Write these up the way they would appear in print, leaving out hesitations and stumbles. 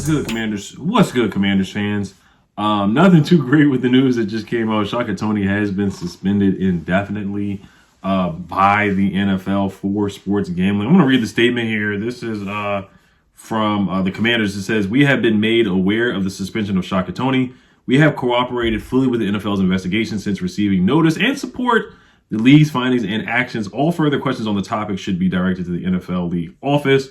good, Commanders? What's good, Commanders fans? Nothing too great with the news that just came out. Shaka Toney has been suspended indefinitely by the NFL for sports gambling. I'm going to read the statement here. This is from the Commanders. It says, "We have been made aware of the suspension of Shaka Toney. We have cooperated fully with the NFL's investigation since receiving notice and support the league's findings and actions. All further questions on the topic should be directed to the NFL league office."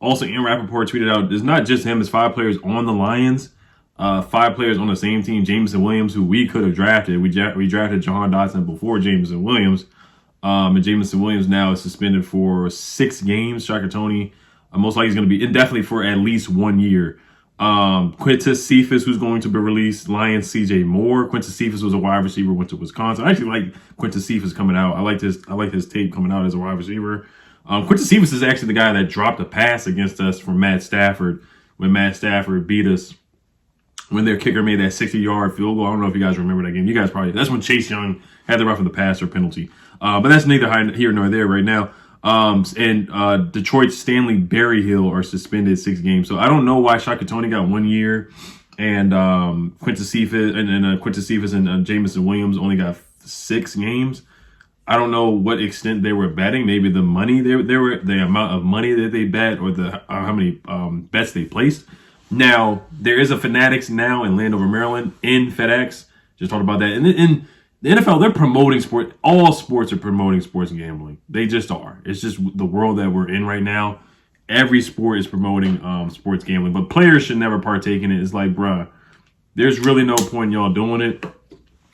Also, Ian Rappaport tweeted out, it's not just him, it's 5 players on the Lions, 5 players on the same team. Jameson Williams, who we could have drafted. We drafted Jahan Dotson before Jameson Williams. And Jameson Williams now is suspended for 6 games. Shaka Toney, most likely, is going to be indefinitely for at least 1 year. Quintus Cephas, who's going to be released. Lions CJ Moore. Quintus Cephas was a wide receiver, went to Wisconsin. I actually like Quintus Cephas coming out. I like his tape coming out as a wide receiver. Quintus Cephas is actually the guy that dropped a pass against us from Matt Stafford when Matt Stafford beat us when their kicker made that 60-yard field goal. I don't know if you guys remember that game. You guys probably. That's when Chase Young had the roughing the passer penalty. But that's neither here nor there right now. Detroit's Stanley Berryhill are suspended 6 games. So I don't know why Shaka Toney got 1 year and Quintus Cephas and Jameson Williams only got 6 games. I don't know what extent they were betting. Maybe the money they were the amount of money that they bet, or the how many bets they placed. Now there is a Fanatics now in Landover, Maryland, in FedEx. Just talked about that. And in the NFL, they're promoting sport. All sports are promoting sports gambling. They just are. It's just the world that we're in right now. Every sport is promoting sports gambling, but players should never partake in it. It's like, bruh, there's really no point in y'all doing it.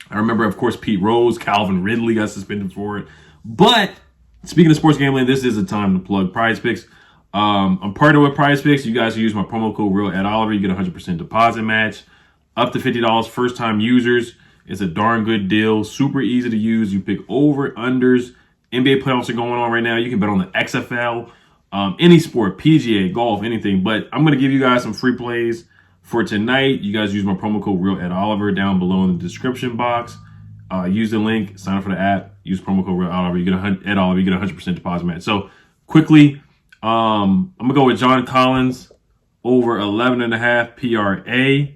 I remember, of course, Pete Rose, Calvin Ridley got suspended for it. But speaking of sports gambling, this is the time to plug PrizePicks. I'm partnered with PrizePicks. You guys can use my promo code RealEdOliver. You get a 100% deposit match, up to $50. First-time users. It's a darn good deal. Super easy to use. You pick over, unders. NBA playoffs are going on right now. You can bet on the XFL, any sport, PGA, golf, anything. But I'm going to give you guys some free plays for tonight. You guys use my promo code RealEdOliver down below in the description box. Use the link, sign up for the app, use promo code RealEdOliver. You get EdOliver, you get a 100% deposit match. So quickly, I'm gonna go with John Collins over 11.5 PRA.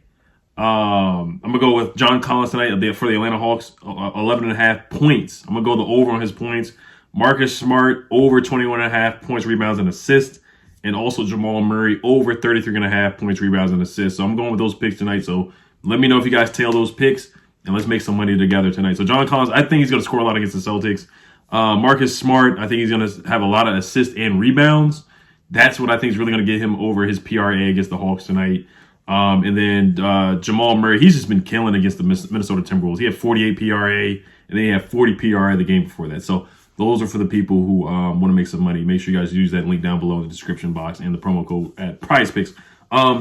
I'm gonna go with John Collins tonight for the Atlanta Hawks, 11.5 points. I'm gonna go the over on his points. Marcus Smart over 21.5 points, rebounds, and assists. And also Jamal Murray over 33.5 points, rebounds, and assists. So I'm going with those picks tonight. So let me know if you guys tail those picks, and let's make some money together tonight. So John Collins, I think he's going to score a lot against the Celtics. Marcus Smart, I think he's going to have a lot of assists and rebounds. That's what I think is really going to get him over his PRA against the Hawks tonight. And then Jamal Murray, he's just been killing against the Minnesota Timberwolves. He had 48 PRA, and then he had 40 PRA the game before that. So those are for the people who want to make some money. Make sure you guys use that link down below in the description box and the promo code at PrizePicks.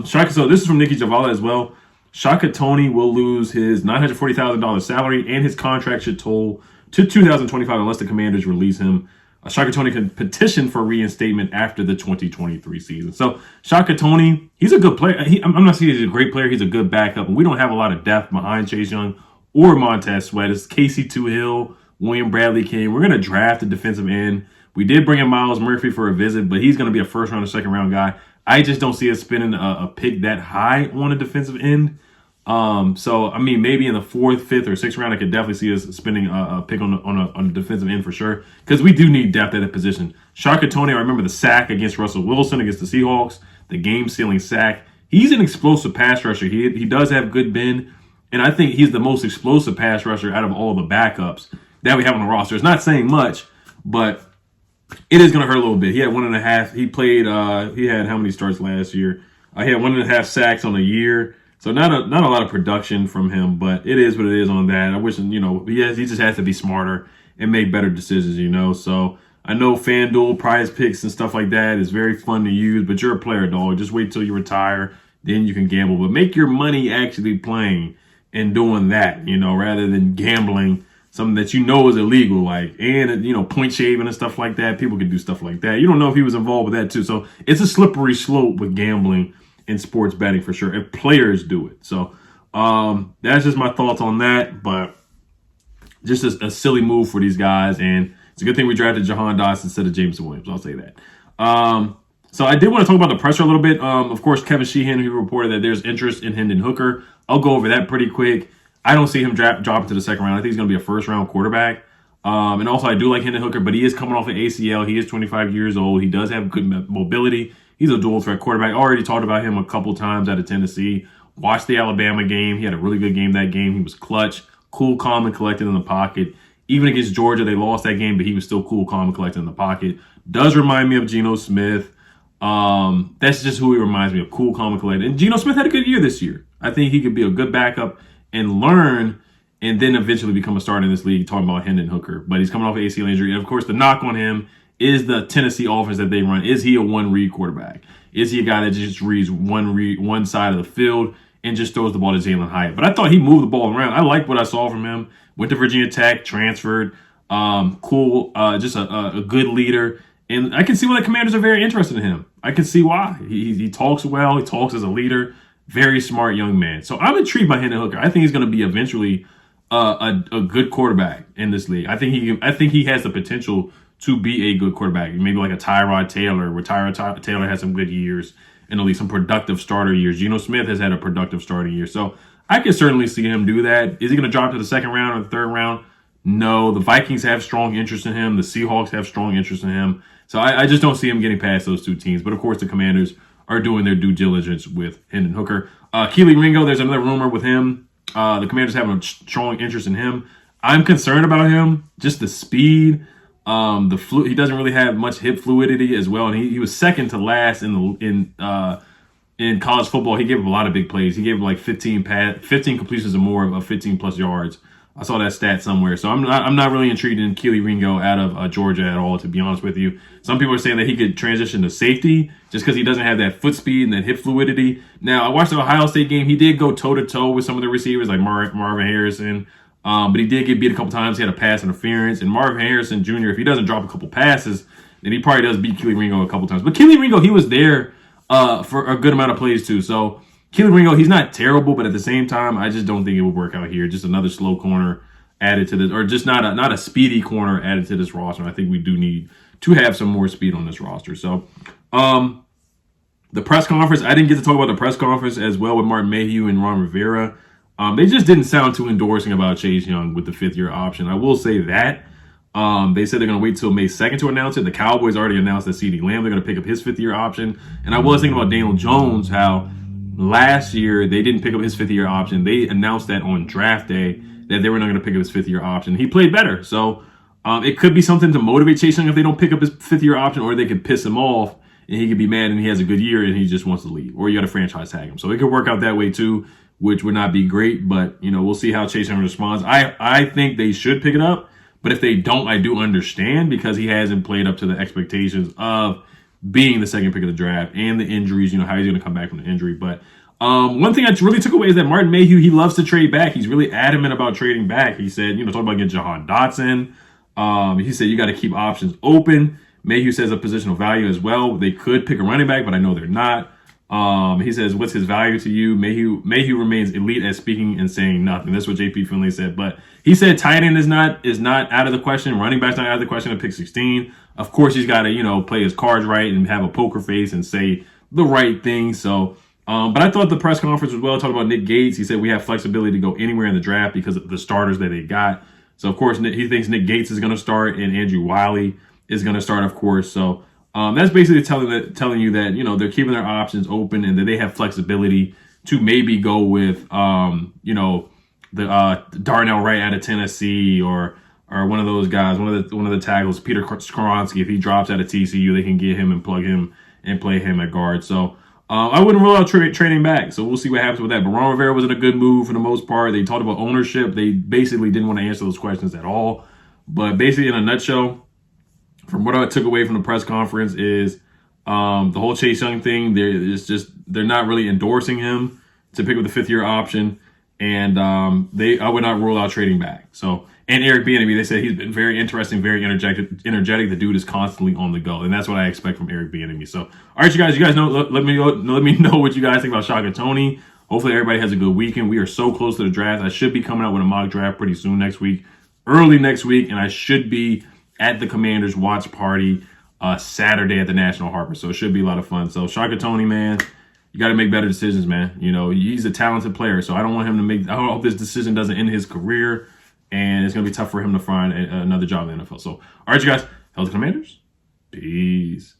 So this is from Nikki Javala as well. Shaka Toney will lose his $940,000 salary, and his contract should toll to 2025 unless the Commanders release him. Shaka Toney can petition for reinstatement after the 2023 season. So Shaka Toney, he's a good player. I'm not saying he's a great player. He's a good backup. And we don't have a lot of depth behind Chase Young or Montez Sweat. It's Casey Tuhill, William Bradley King. We're going to draft a defensive end. We did bring in Miles Murphy for a visit, but he's going to be a first-round or second-round guy. I just don't see us spending a pick that high on a defensive end. So, I mean, maybe in the 4th, 5th, or 6th round, I could definitely see us spending a pick on a defensive end for sure, because we do need depth at that position. Shaka Toney, I remember the sack against Russell Wilson against the Seahawks, the game-sealing sack. He's an explosive pass rusher. He does have good bend, and I think he's the most explosive pass rusher out of all the backups that we have on the roster. It's not saying much, but it is going to hurt a little bit. He had 1.5. He played. He had how many starts last year? He had 1.5 sacks on a year. So not a lot of production from him, but it is what it is on that. I wish, he just has to be smarter and make better decisions, So I know FanDuel, PrizePicks, and stuff like that is very fun to use, but you're a player, dog. Just wait till you retire, then you can gamble. But make your money actually playing and doing that, rather than gambling something that is illegal, point shaving and stuff like that. People can do stuff like that. You don't know if he was involved with that too. So it's a slippery slope with gambling in sports betting for sure, if players do it. So that's just my thoughts on that. But just a silly move for these guys. And it's a good thing we drafted Jahan Dotson instead of Jameson Williams. I'll say that. So I did want to talk about the presser a little bit. Of course, Kevin Sheehan, who reported that there's interest in Hendon Hooker. I'll go over that pretty quick. I don't see him dropping to the second round. I think he's going to be a first-round quarterback. And also, I do like Hendon Hooker, but he is coming off an ACL. He is 25 years old. He does have good mobility. He's a dual-threat quarterback. I already talked about him a couple times out of Tennessee. Watched the Alabama game. He had a really good game that game. He was clutch, cool, calm, and collected in the pocket. Even against Georgia, they lost that game, but he was still cool, calm, and collected in the pocket. Does remind me of Geno Smith. That's just who he reminds me of, cool, calm, and collected. And Geno Smith had a good year this year. I think he could be a good backup and learn and then eventually become a starter in this league, talking about Hendon Hooker. But he's coming off an ACL injury. And, of course, the knock on him is the Tennessee offense that they run. Is he a one-read quarterback? Is he a guy that just reads one side of the field and just throws the ball to Jalen Hyatt? But I thought he moved the ball around. I liked what I saw from him. Went to Virginia Tech, transferred. Cool, just a good leader. And I can see why the Commanders are very interested in him. I can see why. He talks well. He talks as a leader. Very smart young man. So I'm intrigued by Hendon Hooker. I think he's going to be eventually a good quarterback in this league. I think he has the potential to be a good quarterback. Maybe like a Tyrod Taylor, where Tyrod Taylor had some good years and at least some productive starter years. Geno Smith has had a productive starting year. So I can certainly see him do that. Is he going to drop to the second round or the third round? No. The Vikings have strong interest in him. The Seahawks have strong interest in him. So I just don't see him getting past those two teams. But, of course, the Commanders are doing their due diligence with Hendon Hooker. Kelee Ringo, there's another rumor with him. The Commanders have a strong interest in him. I'm concerned about him, just the speed. He doesn't really have much hip fluidity as well. And he was second to last in college football. He gave up a lot of big plays. He gave up like 15 completions or more of 15-plus yards. I saw that stat somewhere. So I'm not really intrigued in Kelee Ringo out of Georgia at all, to be honest with you. Some people are saying that he could transition to safety just because he doesn't have that foot speed and that hip fluidity. Now, I watched the Ohio State game. He did go toe-to-toe with some of the receivers like Marvin Harrison. But he did get beat a couple times. He had a pass interference. And Marvin Harrison Jr., if he doesn't drop a couple passes, then he probably does beat Kelee Ringo a couple times. But Kelee Ringo, he was there for a good amount of plays too. So Kelee Ringo, he's not terrible, but at the same time, I just don't think it would work out here. Just another slow corner added to this, or just not a speedy corner added to this roster. I think we do need to have some more speed on this roster. So the press conference, I didn't get to talk about the press conference as well with Martin Mayhew and Ron Rivera. They just didn't sound too endorsing about Chase Young with the fifth-year option. I will say that. They said they're going to wait till May 2nd to announce it. The Cowboys already announced that CeeDee Lamb, they're going to pick up his fifth-year option. And I was thinking about Daniel Jones, how last year they didn't pick up his fifth-year option. They announced that on draft day that they were not going to pick up his fifth-year option. He played better. So it could be something to motivate Chase Young if they don't pick up his fifth-year option, or they could piss him off and he could be mad and he has a good year and he just wants to leave. Or you got to franchise tag him. So it could work out that way too, which would not be great. But, we'll see how Chase Young responds. I think they should pick it up. But if they don't, I do understand, because he hasn't played up to the expectations of being the second pick of the draft and the injuries, how he's going to come back from the injury. But one thing I really took away is that Martin Mayhew, he loves to trade back. He's really adamant about trading back. He said, talking about getting Jahan Dotson. He said you got to keep options open. Mayhew says a positional value as well. They could pick a running back, but I know they're not. He says, what's his value to you? Mayhew remains elite at speaking and saying nothing. That's what JP Finley said. But he said tight end is not out of the question. Running back's not out of the question at pick 16. Of course, he's got to, play his cards right and have a poker face and say the right thing. So, but I thought the press conference was well. Talking about Nick Gates. He said we have flexibility to go anywhere in the draft because of the starters that they got. So, of course, he thinks Nick Gates is going to start and Andrew Wiley is going to start, of course. So, that's basically telling you that, they're keeping their options open and that they have flexibility to maybe go with, the Darnell Wright out of Tennessee or one of those guys, one of the tackles, Peter Skoronski. If he drops out of TCU, they can get him and plug him and play him at guard. So I wouldn't rule out trading back. So we'll see what happens with that. But Ron Rivera wasn't a good move for the most part. They talked about ownership. They basically didn't want to answer those questions at all. But basically, in a nutshell, from what I took away from the press conference is the whole Chase Young thing. They're not really endorsing him to pick up the fifth-year option. And I would not rule out trading back. So, and Eric Bieniemy, they said he's been very interesting, very energetic. The dude is constantly on the go, and that's what I expect from Eric Bieniemy. So, all right, you guys know. Let me know what you guys think about Shaka Toney. Hopefully, everybody has a good weekend. We are so close to the draft. I should be coming out with a mock draft pretty soon next week, early next week, and I should be at the Commanders watch party Saturday at the National Harbor. So it should be a lot of fun. So Shaka Toney, man, you got to make better decisions, man. You know, he's a talented player, so I don't want him to make. I hope this decision doesn't end his career, and it's gonna be tough for him to find another job in the NFL. So, all right, you guys, Hell the Commanders, peace.